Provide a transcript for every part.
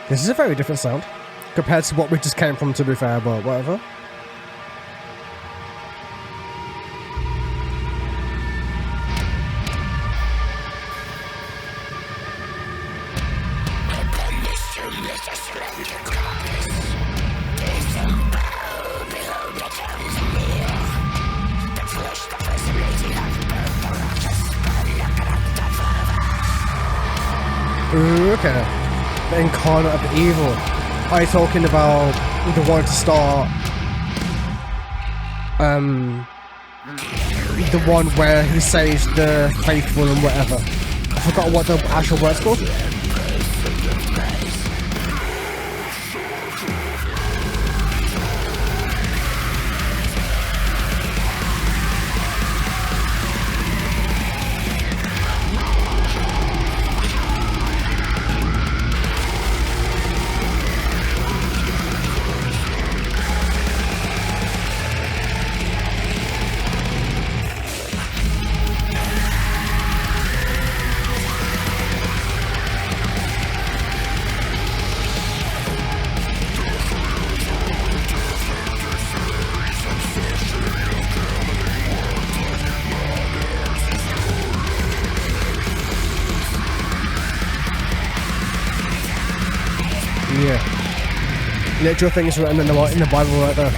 This is a very different sound compared to what we just came from, to be fair, but whatever. Ooh, okay. The incarnate of evil. Are you talking about the one to start? The one where he saves the faithful and whatever. I forgot what the actual word's called. Yeah. Literal things written in the Bible right there.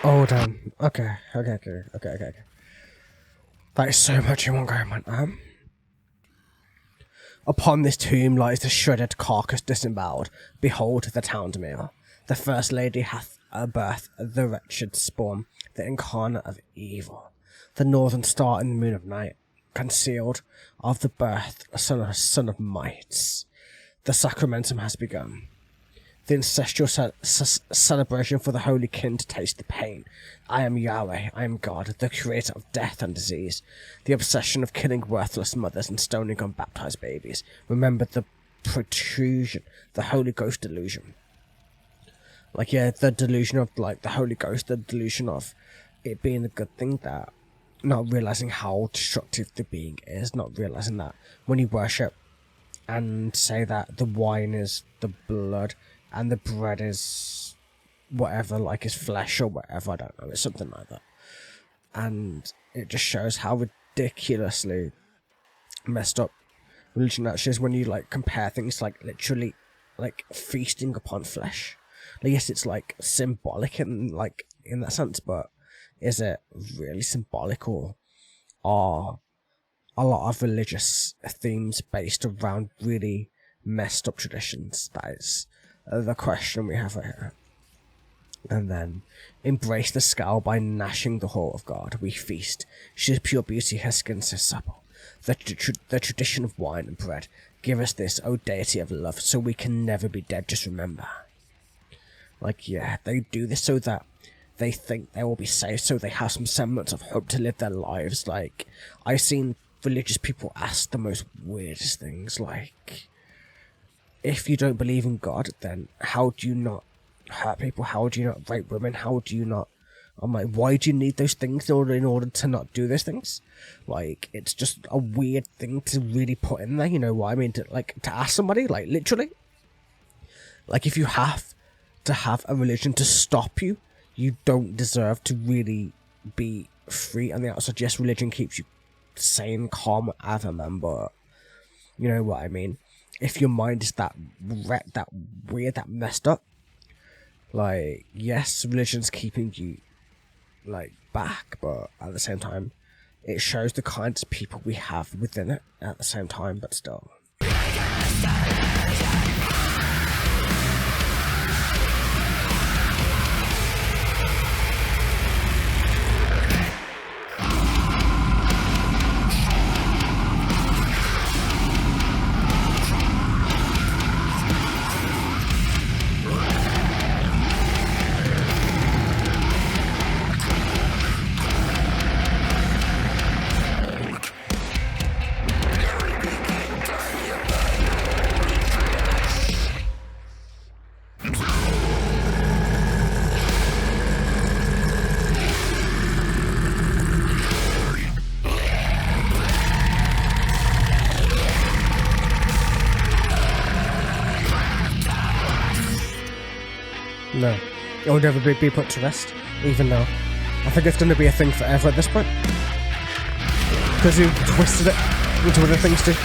Oh damn. Okay. That is so much in one go, man. Upon this tomb lies the shredded carcass disemboweled. Behold the townsmere. The first lady hath a birth, the wretched spawn, the incarnate of evil. The northern star in the moon of night, concealed of the birth, a son of mites. The sacramentum has begun. The ancestral celebration for the holy kin to taste the pain. I am Yahweh, I am God, the creator of death and disease. The obsession of killing worthless mothers and stoning unbaptized babies. Remember the protrusion, the Holy Ghost delusion. Like, yeah, the delusion of, like, the Holy Ghost, the delusion of it being a good thing, that not realizing how destructive the being is, not realizing that when you worship and say that the wine is the blood, and the bread is whatever, like his flesh or whatever, I don't know, it's something like that. And it just shows how ridiculously messed up religion actually is when you, like, compare things like literally, like, feasting upon flesh. Like, yes, it's, like, symbolic in, like, in that sense, but is it really symbolic, or are a lot of religious themes based around really messed up traditions? That is the question we have here. And then, embrace the skull by gnashing the whore of God. We feast. She is pure beauty, her skin so supple. The tradition of wine and bread. Give us this, O deity of love, so we can never be dead, just remember. Like, yeah, they do this so that they think they will be safe, so they have some semblance of hope to live their lives. Like, I've seen religious people ask the most weirdest things, like, if you don't believe in God, then how do you not hurt people? How do you not rape women? How do you not... I'm like, why do you need those things in order to not do those things? Like, it's just a weird thing to really put in there, you know what I mean? To ask somebody, like, literally. Like, if you have to have a religion to stop you, you don't deserve to really be free on the outside. Yes, religion keeps you sane, calm, whatever, man, but you know what I mean? If your mind is that weird, that messed up, like, yes, religion's keeping you, like, back, but at the same time, it shows the kinds of people we have within it at the same time, but still. No. It will never be put to rest, even though I think it's going to be a thing forever at this point. Because you've twisted it into other things too.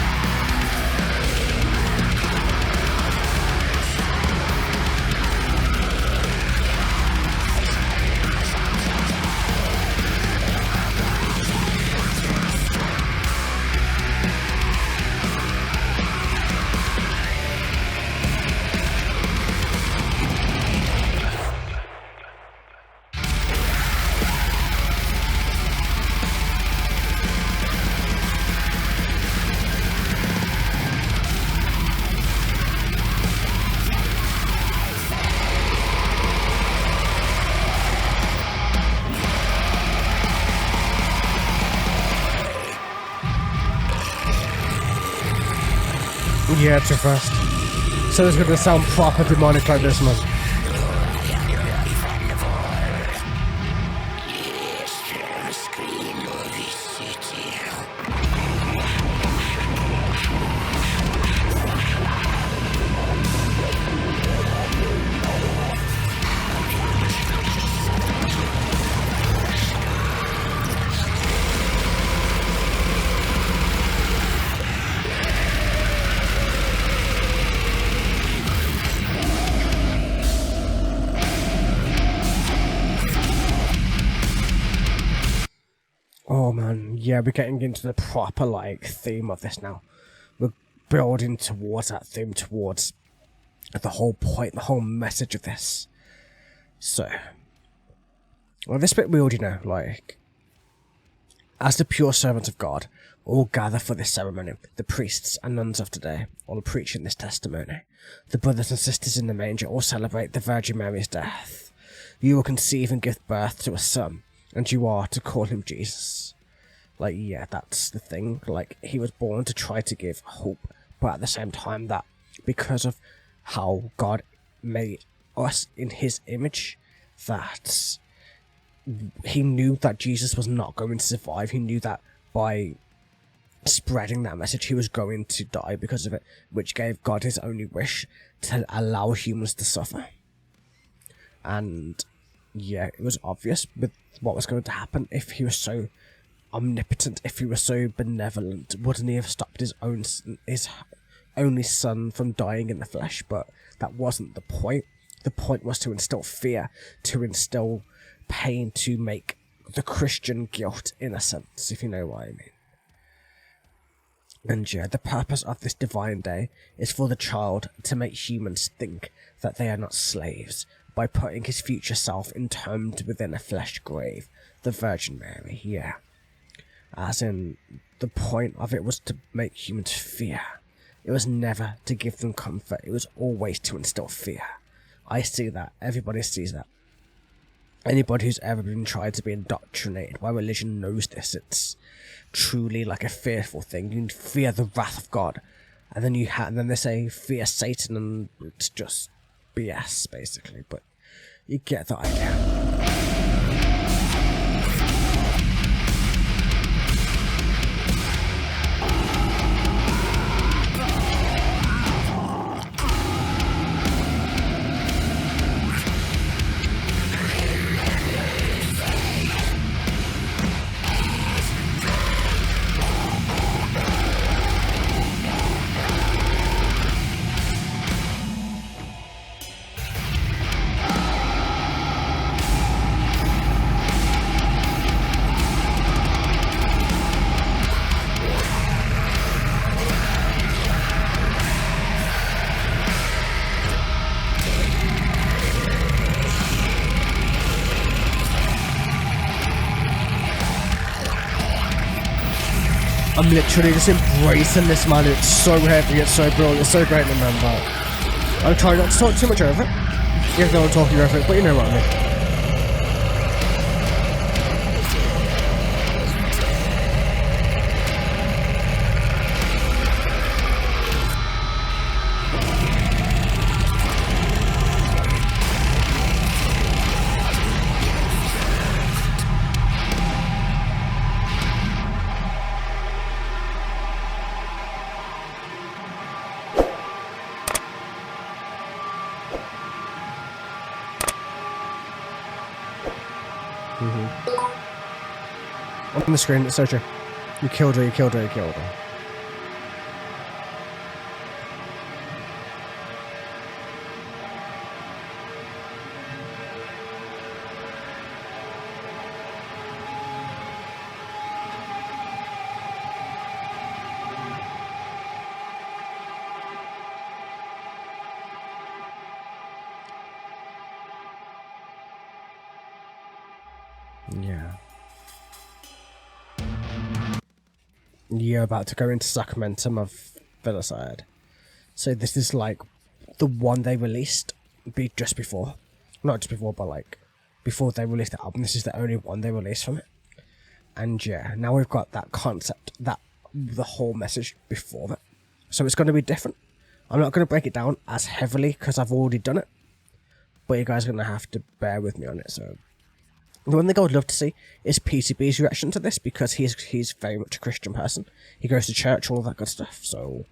Yeah, it's your first. So it's gonna sound proper demonic like this, man. Oh man, yeah, we're getting into the proper, like, theme of this now. We're building towards that theme, towards the whole point, the whole message of this. So, well, this bit we already know, like, as the pure servants of God, all gather for this ceremony. The priests and nuns of today, all preaching this testimony. The brothers and sisters in the manger all celebrate the Virgin Mary's death. You will conceive and give birth to a son, and you are to call him Jesus. Like, yeah, that's the thing. Like, he was born to try to give hope, but at the same time that because of how God made us in his image, that he knew that Jesus was not going to survive. He knew that by spreading that message, he was going to die because of it, which gave God his only wish to allow humans to suffer. And yeah, it was obvious with what was going to happen. If he was so omnipotent, if he was so benevolent, wouldn't he have stopped his only son from dying in the flesh? But that wasn't the point. The point was to instill fear, to instill pain, to make the Christian guilt, in a sense, if you know what I mean. And yeah, the purpose of this divine day is for the child to make humans think that they are not slaves, by putting his future self entombed within a flesh grave, the Virgin Mary, yeah. As in, the point of it was to make humans fear. It was never to give them comfort, it was always to instill fear. I see that, everybody sees that. Anybody who's ever been tried to be indoctrinated by religion knows this. It's truly like a fearful thing. You fear the wrath of God, and then they say fear Satan, and it's just BS basically. But you get the idea. I'm literally just embracing this, man. It's so heavy, it's so brilliant, it's so great to remember. I'm trying not to talk too much over it, even though I'm talking over it, but you know what I mean. On the screen, it's so true. You killed her, you killed her, you killed her. Yeah. You're about to go into Sacramentum of Filicide. So this is like the one they released just before. Not just before, but like before they released the album. This is the only one they released from it. And yeah, now we've got that concept, the whole message before it. So it's going to be different. I'm not going to break it down as heavily because I've already done it. But you guys are going to have to bear with me on it. So the one thing I would love to see is PCB's reaction to this, because he's very much a Christian person. He goes to church, all that good stuff. So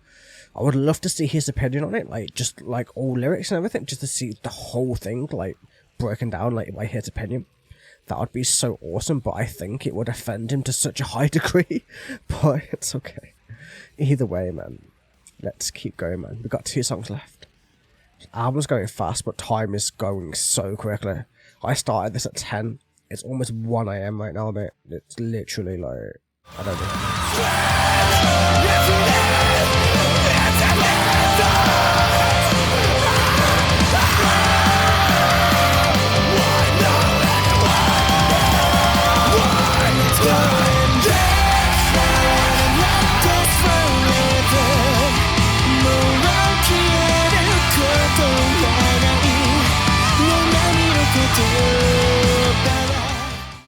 I would love to see his opinion on it, like just like all lyrics and everything, just to see the whole thing like broken down, like by his opinion. That would be so awesome, but I think it would offend him to such a high degree. But it's okay. Either way, man. Let's keep going, man. We've got 2 songs left. The album's going fast, but time is going so quickly. I started this at 10. It's almost 1 AM right now, mate. It's literally like, I don't know.